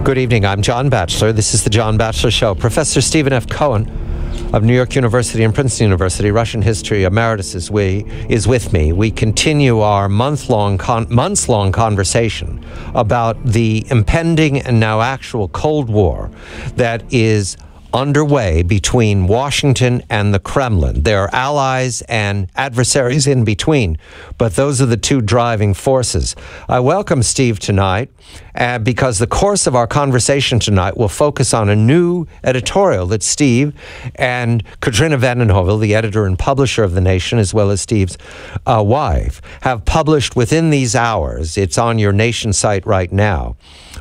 Good evening. I'm John Batchelor. This is the John Batchelor Show. Professor Stephen F. Cohen of New York University and Princeton University, Russian history emeritus, is with me. We continue our months-long conversation about the impending and now actual Cold War that is underway between Washington and the Kremlin. There are allies and adversaries in between, but those are the two driving forces. I welcome Steve tonight because the course of our conversation tonight will focus on a new editorial that Steve and Katrina vanden Heuvel, the editor and publisher of The Nation, as well as Steve's wife, have published within these hours. It's on your Nation site right now.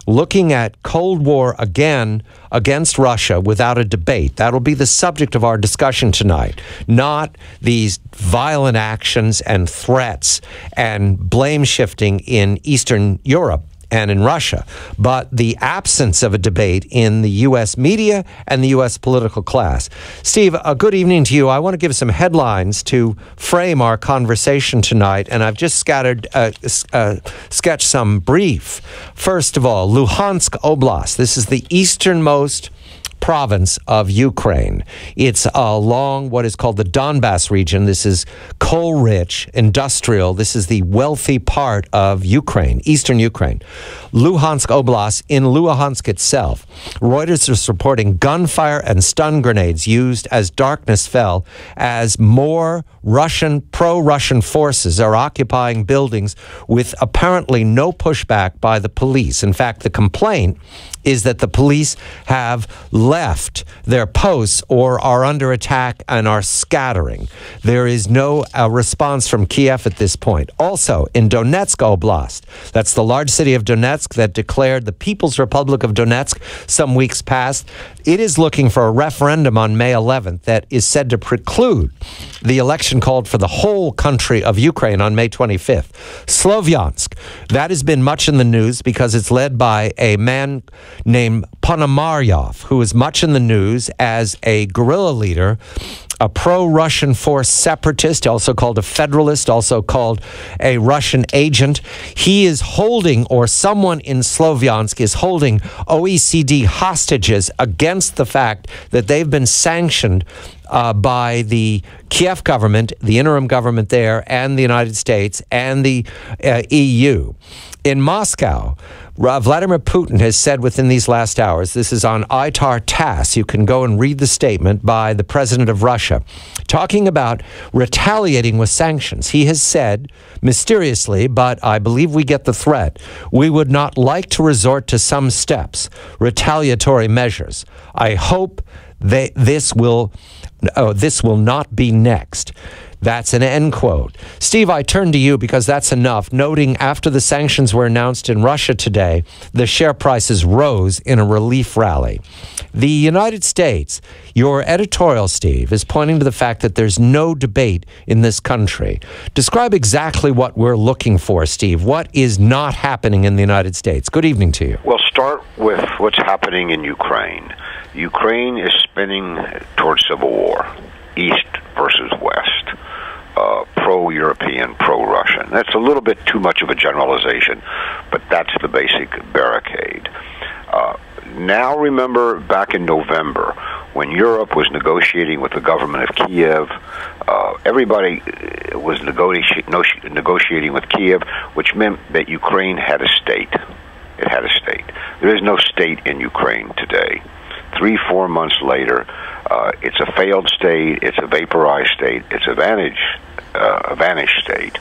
Looking at Cold War again against Russia without a debate. That'll be the subject of our discussion tonight, not these violent actions and threats and blame shifting in Eastern Europe and in Russia, but the absence of a debate in the U.S. media and the U.S. political class. Steve, a good evening to you. I want to give some headlines to frame our conversation tonight, and I've just sketched some brief. First of all, Luhansk Oblast. This is the easternmost province of Ukraine. It's along what is called the Donbass region. This is coal-rich, industrial. This is the wealthy part of Ukraine, eastern Ukraine. Luhansk Oblast, in Luhansk itself, Reuters is reporting gunfire and stun grenades used as darkness fell as more pro-Russian forces are occupying buildings with apparently no pushback by the police. In fact, the complaint is that the police have left their posts or are under attack and are scattering. There is no response from Kiev at this point. Also, in Donetsk Oblast, that's the large city of Donetsk that declared the People's Republic of Donetsk some weeks past, it is looking for a referendum on May 11th that is said to preclude the election called for the whole country of Ukraine on May 25th. Slovyansk, that has been much in the news because it's led by a man named Ponomaryov, who is much in the news as a guerrilla leader, a pro-Russian force separatist, also called a federalist, also called a Russian agent. He is holding, or someone in Slovyansk is holding, OECD hostages against the fact that they've been sanctioned by the Kiev government, the interim government there, and the United States, and the EU. In Moscow, Vladimir Putin has said within these last hours, this is on ITAR TASS, you can go and read the statement by the president of Russia, talking about retaliating with sanctions. He has said, mysteriously, but I believe we get the threat, we would not like to resort to some steps, retaliatory measures. I hope that this will not be next. That's an end quote. Steve, I turn to you because that's enough. Noting after the sanctions were announced in Russia today, the share prices rose in a relief rally. The United States, your editorial, Steve, is pointing to the fact that there's no debate in this country. Describe exactly what we're looking for, Steve. What is not happening in the United States? Good evening to you. Well, start with what's happening in Ukraine. Ukraine is spinning towards civil war, east versus west. Pro-European, pro-Russian. That's a little bit too much of a generalization, but that's the basic barricade. Now remember back in November when Europe was negotiating with the government of Kiev, everybody was negotiating with Kiev, which meant that Ukraine had a state. It had a state. There is no state in Ukraine today. 3-4 months later, it's a failed state, it's a vaporized state, it's a vanished state.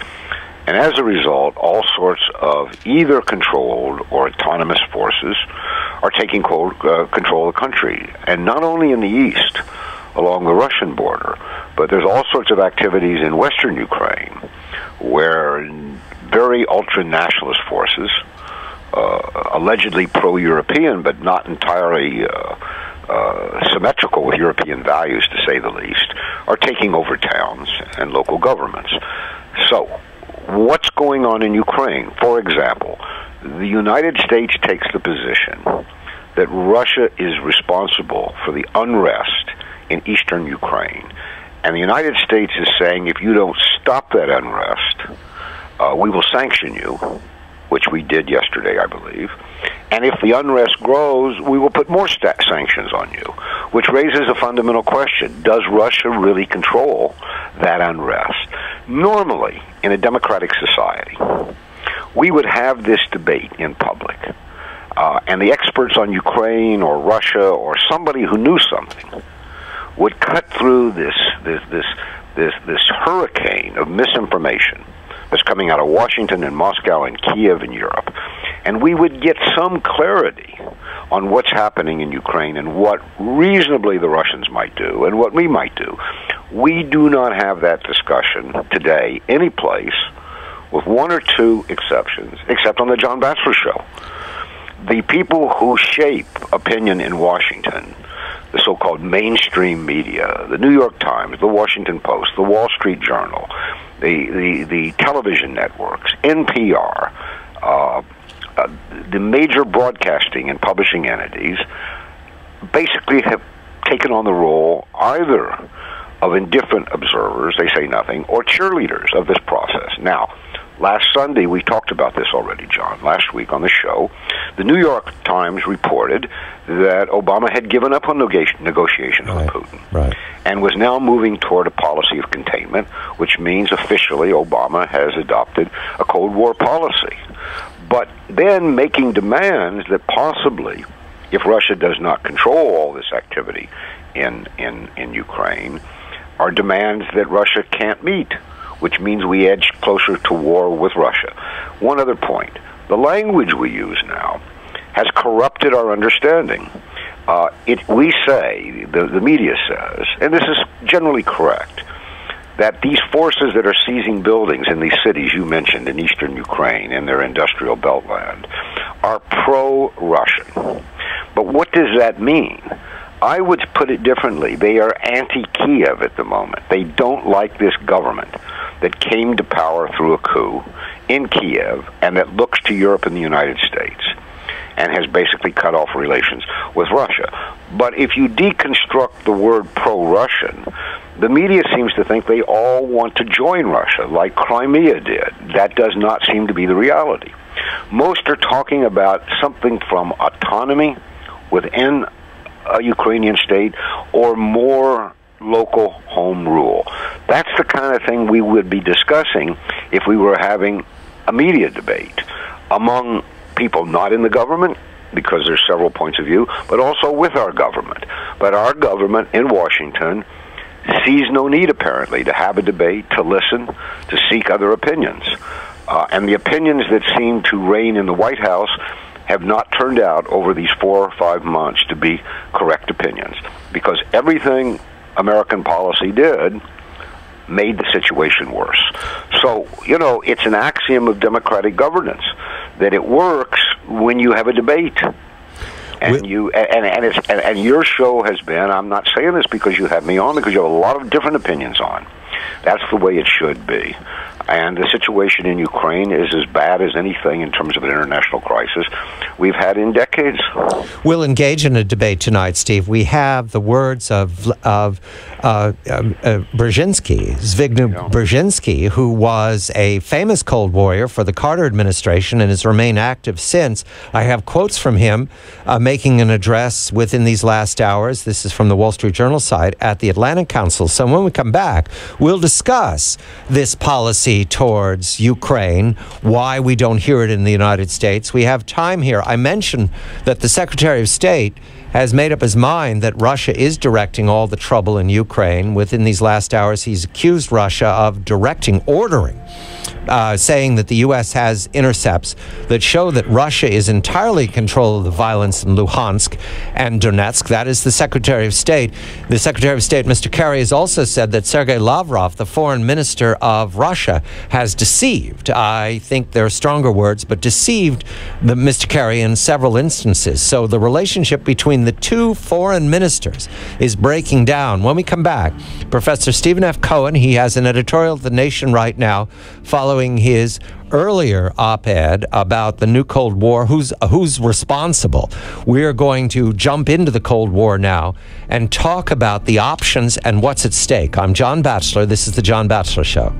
And as a result, all sorts of either controlled or autonomous forces are taking control of the country. And not only in the east, along the Russian border, but there's all sorts of activities in western Ukraine where very ultra-nationalist forces, allegedly pro-European, but not entirely symmetrical with European values, to say the least, are taking over towns and local governments. So, what's going on in Ukraine? For example, the United States takes the position that Russia is responsible for the unrest in eastern Ukraine. And the United States is saying, if you don't stop that unrest, we will sanction you, which we did yesterday, I believe, And if the unrest grows, we will put more sanctions on you, which raises a fundamental question. Does Russia really control that unrest? Normally, in a democratic society, we would have this debate in public. And the experts on Ukraine or Russia or somebody who knew something would cut through this hurricane of misinformation that's coming out of Washington and Moscow and Kiev in Europe, and we would get some clarity on what's happening in Ukraine and what reasonably the Russians might do and what we might do. We do not have that discussion today anyplace, with one or two exceptions, except on the John Batchelor Show. The people who shape opinion in Washington, the so-called mainstream media, the New York Times, the Washington Post, the Wall Street Journal, the television networks, NPR, the major broadcasting and publishing entities, basically have taken on the role either of indifferent observers, they say nothing, or cheerleaders of this process. Now, last Sunday, we talked about this already, John, last week on the show. The New York Times reported that Obama had given up on negotiations with Putin and was now moving toward a policy of containment, which means officially Obama has adopted a Cold War policy. But then making demands that possibly, if Russia does not control all this activity in Ukraine, are demands that Russia can't meet, which means we edge closer to war with Russia. One other point. The language we use now has corrupted our understanding. We say, the media says, and this is generally correct, that these forces that are seizing buildings in these cities you mentioned in eastern Ukraine and their industrial beltland are pro-Russian. But what does that mean? I would put it differently. They are anti-Kiev at the moment. They don't like this government that came to power through a coup in Kiev and that looks to Europe and the United States and has basically cut off relations with Russia. But if you deconstruct the word pro-Russian, the media seems to think they all want to join Russia, like Crimea did. That does not seem to be the reality. Most are talking about something from autonomy within a Ukrainian state or more local home rule. That's the kind of thing we would be discussing if we were having a media debate among people not in the government, because there's several points of view, but also with our government. But our government in Washington sees no need, apparently, to have a debate, to listen, to seek other opinions. And the opinions that seem to reign in the White House have not turned out over these 4 or 5 months to be correct opinions, because everything American policy did made the situation worse. So, it's an axiom of democratic governance that it works when you have a debate. And and your show has been, I'm not saying this because you have me on, because you have a lot of different opinions on. That's the way it should be. And the situation in Ukraine is as bad as anything in terms of an international crisis we've had in decades. We'll engage in a debate tonight, Steve. We have the words of Brzezinski, Zbigniew Brzezinski, who was a famous Cold Warrior for the Carter administration and has remained active since. I have quotes from him making an address within these last hours. This is from the Wall Street Journal site at the Atlantic Council. So when we come back, we'll discuss this policy towards Ukraine, why we don't hear it in the United States. We have time here. I mentioned that the Secretary of State has made up his mind that Russia is directing all the trouble in Ukraine. Within these last hours, he's accused Russia of ordering, saying that the U.S. has intercepts that show that Russia is entirely in control of the violence in Luhansk and Donetsk. That is the Secretary of State. The Secretary of State, Mr. Kerry, has also said that Sergei Lavrov, the foreign minister of Russia, has deceived. I think there are stronger words, but deceived Mr. Kerry in several instances. So the relationship between the two foreign ministers is breaking down. When we come back, Professor Stephen F. Cohen, he has an editorial at The Nation right now following his earlier op-ed about the new Cold War, who's responsible. We are going to jump into the Cold War now and talk about the options and what's at stake. I'm John Batchelor. This is The John Batchelor Show.